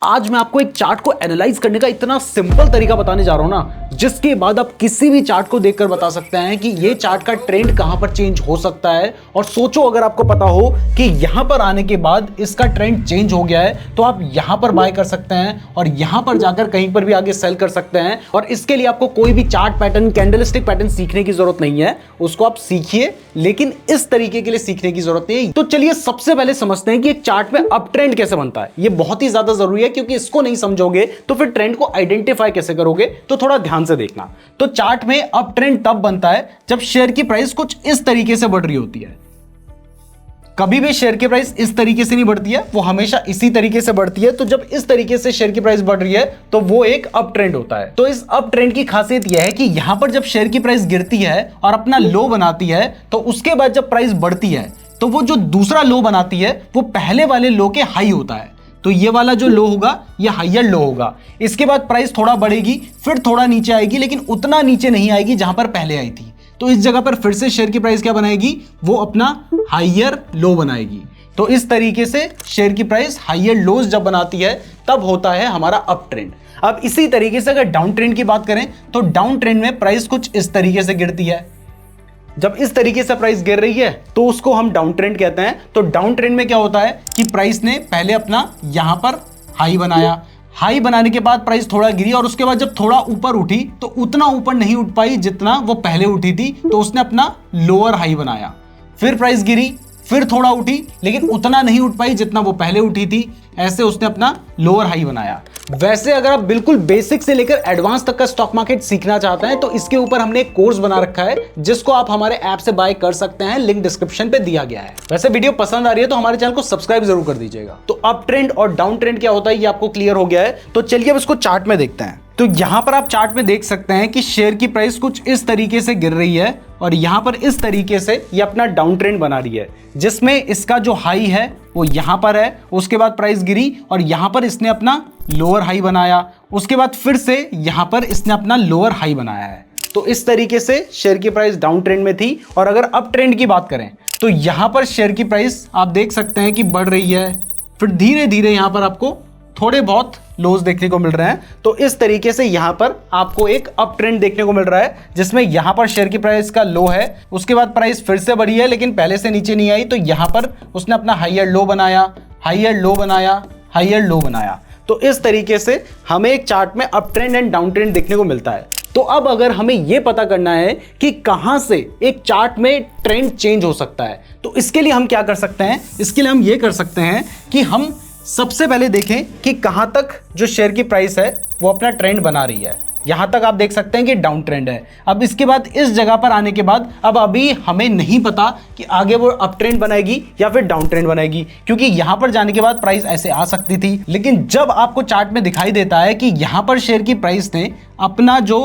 आज मैं आपको एक चार्ट को एनालाइज करने का इतना सिंपल तरीका बताने जा रहा हूं ना, जिसके बाद आप किसी भी चार्ट को देखकर बता सकते हैं कि ये चार्ट का ट्रेंड कहां पर चेंज हो सकता है। और सोचो, अगर आपको पता हो कि यहां पर आने के बाद इसका ट्रेंड चेंज हो गया है तो आप यहां पर बाय कर सकते हैं और यहां पर जाकर कहीं पर भी आगे सेल कर सकते हैं। और इसके लिए आपको कोई भी चार्ट पैटर्न, कैंडलस्टिक पैटर्न सीखने की जरूरत नहीं है, उसको आप सीखिए, लेकिन इस तरीके के लिए सीखने की जरूरत नहीं है। तो चलिए सबसे पहले समझते हैं कि एक चार्ट में अप ट्रेंड कैसे बनता है। ये बहुत ही ज्यादा जरूरी है, क्योंकि इसको नहीं समझोगे तो फिर ट्रेंड को आइडेंटिफाई कैसे करोगे। तो थोड़ा ध्यान से देखना। तो चार्ट में अप ट्रेंड तब बनता है जब शेयर की प्राइस कुछ इस तरीके से बढ़ रही होती है। कभी भी शेयर की प्राइस इस तरीके से नहीं बढ़ती है, वो हमेशा इसी तरीके से बढ़ती है। तो जब इस तरीके से शेयर की प्राइस बढ़ रही है तो वो एक अप ट्रेंड होता है। तो इस अप ट्रेंड की खासियत यह है कि यहां पर जब शेयर की प्राइस गिरती है और अपना लो बनाती है, तो उसके बाद जब प्राइस बढ़ती है तो वो जो दूसरा लो बनाती है वो पहले वाले लो के हाई होता है। तो ये वाला जो लो होगा ये हायर लो होगा। इसके बाद प्राइस थोड़ा बढ़ेगी, फिर थोड़ा नीचे आएगी, लेकिन उतना नीचे नहीं आएगी जहां पर पहले आई थी। तो इस जगह पर फिर से शेयर की प्राइस क्या बनाएगी, वो अपना हायर लो बनाएगी। तो इस तरीके से शेयर की प्राइस हायर लोज जब बनाती है तब होता है हमारा अप ट्रेंड। अब इसी तरीके से अगर डाउन ट्रेंड की बात करें तो डाउन ट्रेंड में प्राइस कुछ इस तरीके से गिरती है। जब इस तरीके से प्राइस गिर रही है तो उसको हम डाउन ट्रेंड कहते हैं। तो डाउन ट्रेंड में क्या होता है कि प्राइस ने पहले अपना यहां पर हाई बनाया, हाई बनाने के बाद प्राइस थोड़ा गिरी और उसके बाद जब थोड़ा ऊपर उठी तो उतना ऊपर नहीं उठ पाई जितना वो पहले उठी थी, तो उसने अपना लोअर हाई बनाया। फिर प्राइस गिरी, फिर थोड़ा उठी, लेकिन उतना नहीं उठ पाई जितना वो पहले उठी थी। ऐसे उसने अपना लोअर हाई बनाया। वैसे अगर आप बिल्कुल बेसिक से लेकर एडवांस तक का स्टॉक मार्केट सीखना चाहते हैं तो इसके ऊपर हमने एक कोर्स बना रखा है, जिसको आप हमारे ऐप से बाय कर सकते हैं। लिंक डिस्क्रिप्शन पे दिया गया है। वैसे वीडियो पसंद आ रही है तो हमारे चैनल को सब्सक्राइब जरूर कर दीजिएगा। तो अप ट्रेंड और डाउन ट्रेंड क्या होता है ये आपको क्लियर हो गया है। तो चलिए अब इसको चार्ट में देखते हैं। तो यहां पर आप चार्ट में देख सकते हैं कि शेयर की प्राइस कुछ इस तरीके से गिर रही है और यहां पर इस तरीके से ये अपना डाउन ट्रेंड बना रही है, जिसमें इसका जो हाई है वो यहां पर है। उसके बाद प्राइस गिरी और यहां पर इसने अपना लोअर हाई बनाया। उसके बाद फिर से यहां पर इसने अपना लोअर हाई बनाया है। तो इस तरीके से शेयर की प्राइस डाउन ट्रेंड में थी। और अगर अप ट्रेंड की बात करें तो यहां पर शेयर की प्राइस आप देख सकते हैं कि बढ़ रही है, फिर धीरे धीरे यहां पर आपको थोड़े बहुत लोज देखने को मिल रहे हैं। तो इस तरीके से यहां पर आपको एक अप ट्रेंड देखने को मिल रहा है, जिसमें यहां पर शेयर की प्राइस का लो है। उसके बाद प्राइस फिर से बढ़ी है, लेकिन पहले से नीचे नहीं आई। तो यहां पर उसने अपना हायर लो बनाया, हायर लो बनाया, हायर लो बनाया। तो इस तरीके से हमें एक चार्ट में up trend and down trend देखने को मिलता है। तो अब अगर हमें यह पता करना है कि कहां से एक चार्ट में ट्रेंड चेंज हो सकता है, तो इसके लिए हम क्या कर सकते हैं। इसके लिए हम ये कर सकते हैं कि हम सबसे पहले देखें कि कहां तक जो शेयर की प्राइस है वो अपना ट्रेंड बना रही है। यहां तक आप देख सकते हैं कि डाउन ट्रेंड है। अब इसके बाद इस जगह पर आने के बाद अब अभी हमें नहीं पता कि आगे वो अप ट्रेंड बनाएगी या फिर डाउन ट्रेंड बनाएगी, क्योंकि यहां पर जाने के बाद प्राइस ऐसे आ सकती थी। लेकिन जब आपको चार्ट में दिखाई देता है कि यहां पर शेयर की प्राइस ने अपना जो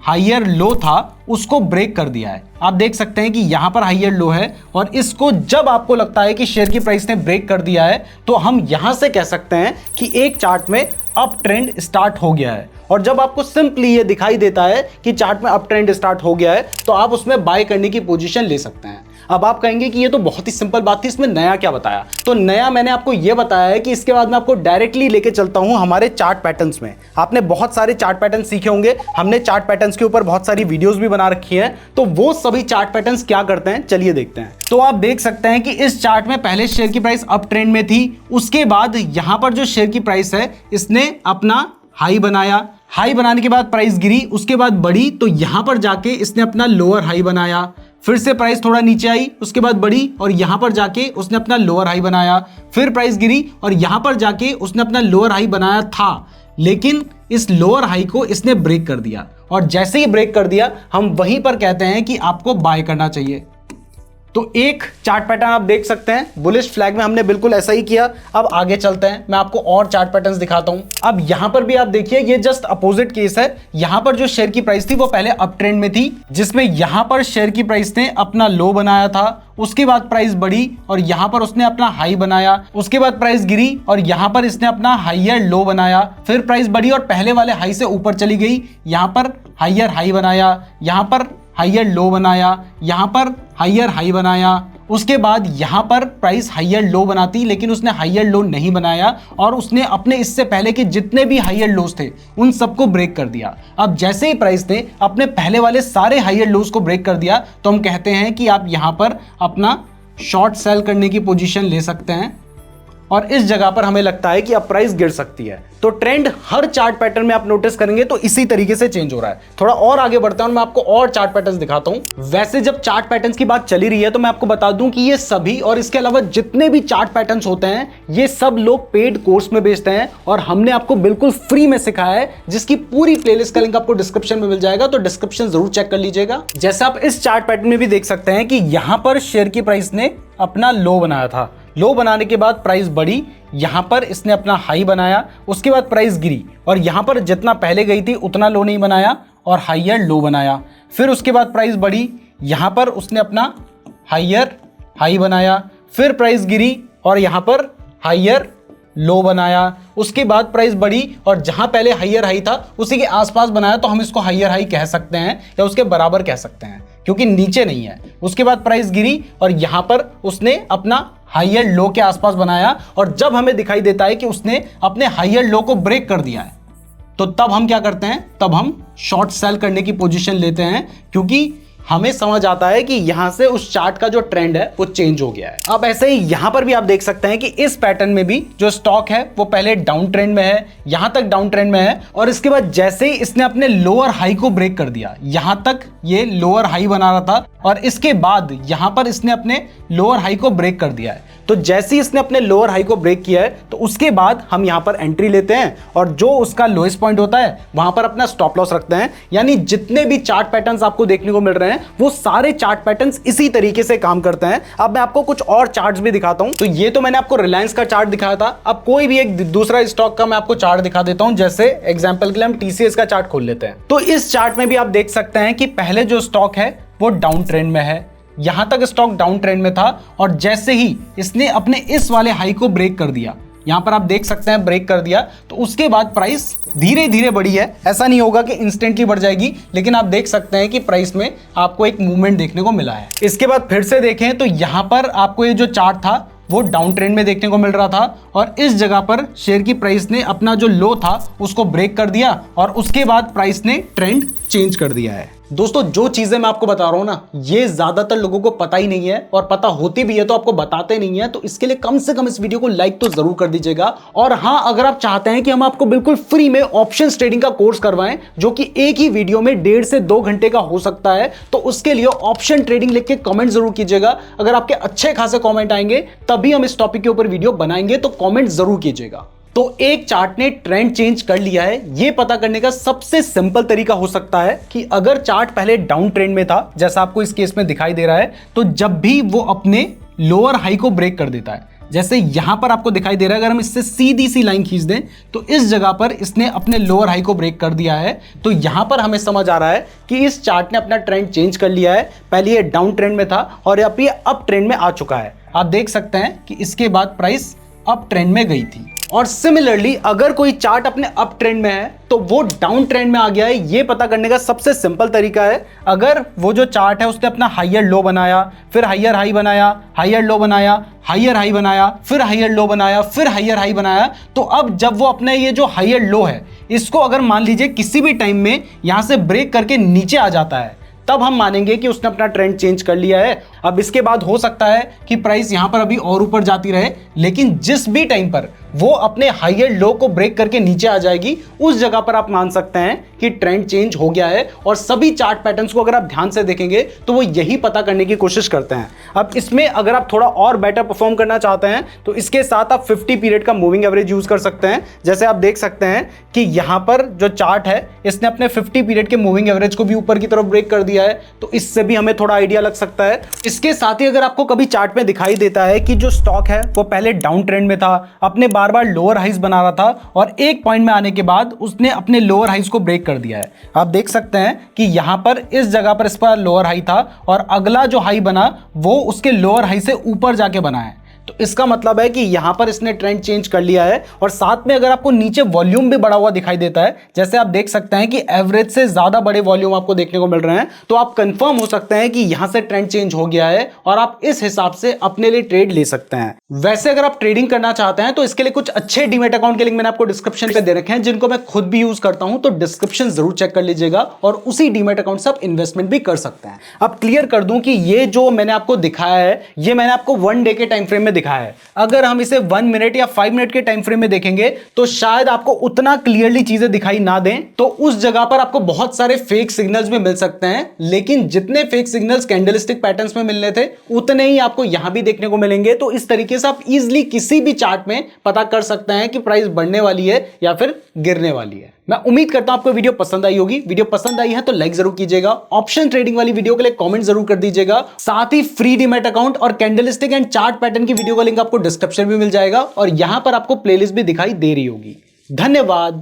हायर लो था उसको ब्रेक कर दिया है। आप देख सकते हैं कि यहां पर हायर लो है और इसको जब आपको लगता है कि शेयर की प्राइस ने ब्रेक कर दिया है तो हम यहां से कह सकते हैं कि एक चार्ट में अप ट्रेंड स्टार्ट हो गया है। और जब आपको सिंपली ये दिखाई देता है कि चार्ट में अप ट्रेंड स्टार्ट हो गया है तो आप उसमें बाय करने की पोजीशन ले सकते हैं। अब आप कहेंगे कि ये तो बहुत ही सिंपल बात थी, इसमें नया क्या बताया। तो नया मैंने आपको ये बताया है कि इसके बाद मैं आपको डायरेक्टली लेके चलता हूं हमारे चार्ट पैटर्न्स में। आपने बहुत सारे चार्ट पैटर्न सीखे होंगे, हमने चार्ट पैटर्न्स के ऊपर बहुत सारी वीडियोस भी बना रखी हैं। तो वो सभी चार्ट पैटर्न्स क्या करते हैं चलिए देखते हैं। तो आप देख सकते हैं कि इस चार्ट में पहले शेयर की प्राइस अप ट्रेंड में थी। उसके बाद यहां पर जो शेयर की प्राइस है इसने अपना हाई बनाया, हाई बनाने के बाद प्राइस गिरी, उसके बाद बढ़ी, तो यहां पर जाके इसने अपना लोअर हाई बनाया। फिर से प्राइस थोड़ा नीचे आई, उसके बाद बढ़ी और यहां पर जाके उसने अपना लोअर हाई बनाया। फिर प्राइस गिरी और यहां पर जाके उसने अपना लोअर हाई बनाया था, लेकिन इस लोअर हाई को इसने ब्रेक कर दिया। और जैसे ही ब्रेक कर दिया हम वहीं पर कहते हैं कि आपको बाय करना चाहिए। तो एक चार्ट पैटर्न आप देख सकते हैं, बुलिश फ्लैग में हमने बिल्कुल ऐसा ही किया। अब आगे चलते हैं, मैं आपको और चार्ट पैटर्न्स दिखाता हूं। अब यहां पर भी आप देखिए ये जस्ट अपोजिट केस है। यहां पर जो शेयर की प्राइस थी वो पहले अप ट्रेंड में थी, जिसमें यहां पर शेयर की प्राइस ने अपना लो बनाया था। उसके बाद प्राइस बढ़ी और यहां पर उसने अपना हाई बनाया। उसके बाद प्राइस गिरी और यहां पर इसने अपना हायर लो बनाया। फिर प्राइस बढ़ी और पहले वाले हाई से ऊपर चली गई, यहां पर हायर हाई बनाया, यहां पर हायर लो बनाया, यहां पर हायर हाई बनाया उसके बाद यहां पर प्राइस हायर लो बनाती, लेकिन उसने हायर लो नहीं बनाया और उसने अपने इससे पहले के जितने भी हायर लोज थे उन सबको ब्रेक कर दिया। अब जैसे ही प्राइस ने अपने पहले वाले सारे हायर लोज को ब्रेक कर दिया तो हम कहते हैं कि आप यहां पर अपना शॉर्ट सेल करने की पोजीशन ले सकते हैं और इस जगह पर हमें लगता है कि अब प्राइस गिर सकती है। तो ट्रेंड हर चार्ट पैटर्न में आप नोटिस करेंगे तो इसी तरीके से चेंज हो रहा है। थोड़ा और आगे बढ़ता हूं, मैं आपको और चार्ट पैटर्न्स दिखाता हूं। वैसे जब चार्ट पैटर्न्स की बात चली रही है तो मैं आपको बता दूं कि ये सभी और इसके अलावा जितने भी चार्ट पैटर्न्स होते हैं ये सब लोग पेड कोर्स में बेचते हैं और हमने आपको बिल्कुल फ्री में सिखाया है, जिसकी पूरी प्लेलिस्ट का लिंक आपको डिस्क्रिप्शन में मिल जाएगा, तो डिस्क्रिप्शन जरूर चेक कर लीजिएगा। जैसे आप इस चार्ट पैटर्न में भी देख सकते हैं कि यहां पर शेयर की प्राइस ने अपना लो बनाया था। लो बनाने के बाद प्राइस बढ़ी, यहां पर इसने अपना हाई बनाया, उसके बाद प्राइस गिरी और यहां पर जितना पहले गई थी उतना लो नहीं बनाया और हायर लो बनाया। फिर उसके बाद प्राइस बढ़ी, यहां पर उसने अपना हायर हाई बनाया, फिर प्राइस गिरी और यहां पर हायर लो बनाया। उसके बाद प्राइस बढ़ी और जहां पहले हायर हाई था उसी के आसपास बनाया, तो हम इसको हायर हाई कह सकते हैं या उसके बराबर कह सकते हैं क्योंकि नीचे नहीं है। उसके बाद प्राइस गिरी और यहां पर उसने अपना हायर लो के आसपास बनाया और जब हमें दिखाई देता है कि उसने अपने हायर लो को ब्रेक कर दिया है तो तब हम क्या करते हैं, तब हम शॉर्ट सेल करने की पोजीशन लेते हैं, क्योंकि हमें समझ आता है कि यहां से उस चार्ट का जो ट्रेंड है वो चेंज हो गया है। अब ऐसे ही यहां पर भी आप देख सकते हैं कि इस पैटर्न में भी जो स्टॉक है वो पहले डाउन ट्रेंड में है, यहां तक डाउन ट्रेंड में है और इसके बाद जैसे ही इसने अपने लोअर हाई को ब्रेक कर दिया, यहां तक ये लोअर हाई बना रहा था और इसके बाद यहां पर इसने अपने लोअर हाई को ब्रेक कर दिया है। तो जैसे ही इसने अपने लोअर हाई को ब्रेक किया है तो उसके बाद हम यहां पर एंट्री लेते हैं और जो उसका लोएस्ट पॉइंट होता है वहां पर अपना स्टॉप लॉस रखते हैं। यानी जितने भी चार्ट पैटर्न्स आपको देखने को मिल रहे हैं वो सारे चार्ट पैटर्न्स इसी तरीके से काम करते हैं। अब मैं आपको कुछ और चार्ट्स भी दिखाता हूं। तो ये तो मैंने आपको रिलायंस का चार्ट दिखाया था, अब कोई भी एक दूसरा स्टॉक का मैं आपको चार्ट दिखा देता हूं। जैसे एग्जांपल के लिए हम टीसीएस का चार्ट खोल लेते हैं। तो इस चार्ट में भी आप देख सकते हैं कि पहले जो स्टॉक है वो डाउन ट्रेंड में है, यहां तक स्टॉक डाउन ट्रेंड में था और जैसे ही इसने अपने इस वाले हाई को ब्रेक कर दिया, यहां पर आप देख सकते हैं ब्रेक कर दिया, तो उसके बाद प्राइस धीरे धीरे बढ़ी है। ऐसा नहीं होगा कि इंस्टेंटली बढ़ जाएगी, लेकिन आप देख सकते हैं कि प्राइस में आपको एक मूवमेंट देखने को मिला है। इसके बाद फिर से देखें तो यहां पर आपको ये जो चार्ट था वो डाउन ट्रेंड में देखने को मिल रहा था और इस जगह पर शेयर की प्राइस ने अपना जो लो था उसको ब्रेक कर दिया और उसके बाद प्राइस ने ट्रेंड चेंज कर दिया है। दोस्तों जो चीजें मैं आपको बता रहा हूं ना, ये ज्यादातर लोगों को पता ही नहीं है और पता होती भी है तो आपको बताते नहीं है, तो इसके लिए कम से कम इस वीडियो को लाइक तो जरूर कर दीजिएगा। और हां, अगर आप चाहते हैं कि हम आपको बिल्कुल फ्री में ऑप्शन ट्रेडिंग का कोर्स करवाएं जो कि एक ही वीडियो में 1.5 से 2 घंटे का हो सकता है, तो उसके लिए ऑप्शन ट्रेडिंग लिख के कमेंट जरूर कीजिएगा। अगर आपके अच्छे खासे कमेंट आएंगे तभी हम इस टॉपिक के ऊपर वीडियो बनाएंगे, तो कमेंट जरूर कीजिएगा। तो एक चार्ट ने ट्रेंड चेंज कर लिया है, यह पता करने का सबसे सिंपल तरीका हो सकता है कि अगर चार्ट पहले डाउन ट्रेंड में था, जैसा आपको इस केस में दिखाई दे रहा है, तो जब भी वो अपने लोअर हाई को ब्रेक कर देता है, जैसे यहां पर आपको दिखाई दे रहा है, अगर हम इससे सीधी सी लाइन खींच दें तो इस जगह पर इसने अपने लोअर हाई को ब्रेक कर दिया है, तो यहां पर हमें समझ आ रहा है कि इस चार्ट ने अपना ट्रेंड चेंज कर लिया है। पहले ये डाउन ट्रेंड में था और अब ये अप ट्रेंड में आ चुका है। आप देख सकते हैं कि इसके बाद प्राइस अप ट्रेंड में गई थी। और सिमिलरली अगर कोई चार्ट अपने अप ट्रेंड में है तो वो डाउन ट्रेंड में आ गया है, ये पता करने का सबसे सिंपल तरीका है, अगर वो जो चार्ट है उसने अपना हायर लो बनाया, फिर हायर हाई बनाया, हायर लो बनाया, हायर हाई बनाया, फिर हायर लो बनाया, फिर हायर हाई बनाया, तो अब जब वो अपने ये जो हायर लो है इसको अगर मान लीजिए किसी भी टाइम में यहां से ब्रेक करके नीचे आ जाता है, तब हम मानेंगे कि उसने अपना ट्रेंड चेंज कर लिया है। अब इसके बाद हो सकता है कि प्राइस यहां पर अभी और ऊपर जाती रहे, लेकिन जिस भी टाइम पर वो अपने हायर लो को ब्रेक करके नीचे आ जाएगी, उस जगह पर आप मान सकते हैं कि ट्रेंड चेंज हो गया है। और सभी चार्ट पैटर्न्स को अगर आप ध्यान से देखेंगे तो वो यही पता करने की कोशिश करते हैं। अब इसमें अगर आप थोड़ा और बेटर परफॉर्म करना चाहते हैं तो इसके साथ आप 50 पीरियड का मूविंग एवरेज यूज कर सकते हैं। जैसे आप देख सकते हैं कि यहां पर जो चार्ट है इसने अपने 50 पीरियड के मूविंग एवरेज को भी ऊपर की तरफ ब्रेक कर दिया है, तो इससे भी हमें थोड़ा आइडिया लग सकता है। इसके साथ ही अगर आपको कभी चार्ट में दिखाई देता है कि जो स्टॉक है वो पहले डाउन ट्रेंड में था, अपने बार बार लोअर हाइज बना रहा था और एक पॉइंट में आने के बाद उसने अपने लोअर हाइज को ब्रेक कर दिया है। आप देख सकते हैं कि यहां पर इस जगह पर इस पर लोअर हाई था और अगला जो हाई बना वो उसके लोअर हाई से ऊपर जाके बना है। तो इसका मतलब है कि यहां पर इसने ट्रेंड चेंज कर लिया है। और साथ में अगर आपको नीचे वॉल्यूम भी बढ़ा हुआ दिखाई देता है, जैसे आप देख सकते हैं कि एवरेज से ज्यादा बड़े वॉल्यूम आपको देखने को मिल रहे हैं, तो आप कंफर्म हो सकते हैं कि यहां से ट्रेंड चेंज हो गया है और आप इस हिसाब से अपने लिए ट्रेड ले सकते हैं। वैसे अगर आप ट्रेडिंग करना चाहते हैं तो इसके लिए कुछ अच्छे डीमैट अकाउंट के लिंक मैंने आपको डिस्क्रिप्शन पे दे रखे हैं, जिनको मैं खुद भी यूज करता हूं, तो डिस्क्रिप्शन जरूर चेक कर लीजिएगा और उसी डीमैट अकाउंट से आप इन्वेस्टमेंट भी कर सकते हैं। अब क्लियर कर दूं कि ये जो मैंने आपको दिखाया है, ये मैंने आपको 1 डे के टाइम फ्रेम में दिखाया है। अगर हम इसे 1 मिनट या 5 मिनट के टाइम फ्रेम में देखेंगे तो शायद आपको उतना क्लियरली चीजें दिखाई ना दें, तो उस जगह पर आपको बहुत सारे फेक सिग्नल्स भी मिल सकते हैं। लेकिन जितने फेक सिग्नल्स कैंडलस्टिक पैटर्न्स में मिलने थे, उतने ही आपको यहां भी देखने को मिलेंगे। तो इस तरीके से आप इजीली किसी भी चार्ट में पता कर सकते हैं कि प्राइस बढ़ने वाली है या फिर गिरने वाली है। मैं उम्मीद करता हूं आपको वीडियो पसंद आई होगी। वीडियो पसंद आई है तो लाइक जरूर कीजिएगा, ऑप्शन ट्रेडिंग वाली वीडियो के लिए कमेंट जरूर कर दीजिएगा। साथ ही फ्री डीमैट अकाउंट और कैंडलस्टिक एंड चार्ट पैटर्न की वीडियो का लिंक आपको डिस्क्रिप्शन में मिल जाएगा और यहां पर आपको प्लेलिस्ट भी दिखाई दे रही होगी। धन्यवाद।